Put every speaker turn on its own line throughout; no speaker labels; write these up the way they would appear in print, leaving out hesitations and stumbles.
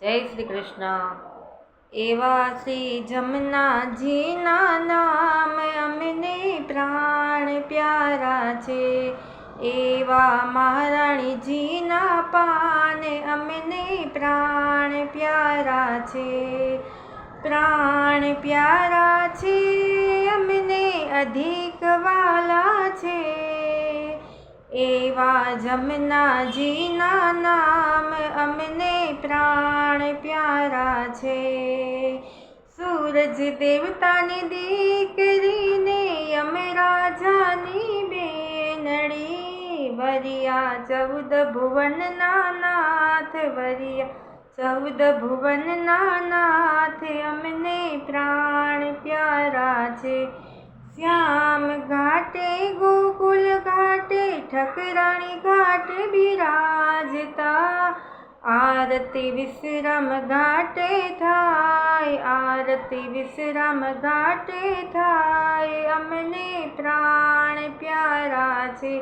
જય શ્રી કૃષ્ણ। એવા શ્રી જમનાજીના નામ અમને પ્રાણ પ્યારા છે। એવા મહારાણીજીના પાન અમને પ્રાણ પ્યારા છે। પ્રાણ પ્યારા છે અમને અધિક વાલા છે। એવા જમનાજીના નામ અમને પ્રાણ પ્યારા છે। સૂરજ દેવતાની દીકરીને યમરાજાની બેનડી વરિયા 14 ભુવનના નાથ વરિયા 14 ભુવનના નાથ અમને પ્રાણ પ્યારા છે। શ્યામ ઘાટે ગોકુલ ઘાટે ઠકરાણી ઘાટે બિરાજતા આરતી વિશ્રામ ઘાટે થાય આરતી વિશ્રામ ઘાટે થાય અમને પ્રાણ પ્યારા છે।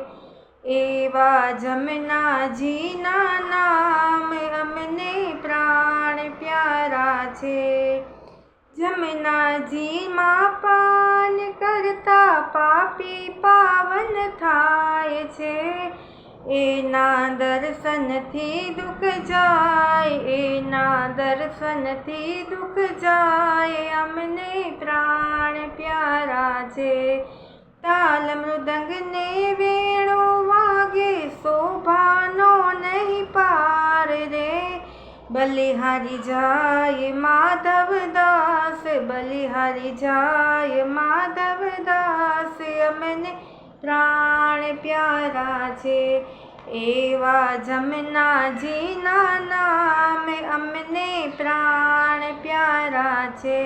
એવા જમનાજીના નામ અમને પ્રાણ પ્યારા છે। જમનાજીમાં પાન કરતા પાપી પાવન થાય છે। એના દર્શનથી દુઃખ જાય એના દર્શનથી દુઃખ જાય અમને પ્રાણ પ્યારા છે। તાલ મૃદંગ ને વેણો વાગે શોભાનો નહીં પાર રે બલિહારી જાય માધવદાસ બલિહારી જાય માધવદાસ અમને પ્રાણ પ્યારા છે। એવા જમનાજીના નામ અમને પ્રાણ પ્યારા છે।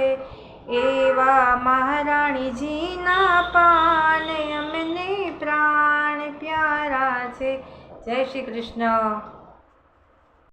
એવા મહારાણીજીના પાન અમને પ્રાણ પ્યારા છે। જય શ્રી કૃષ્ણ।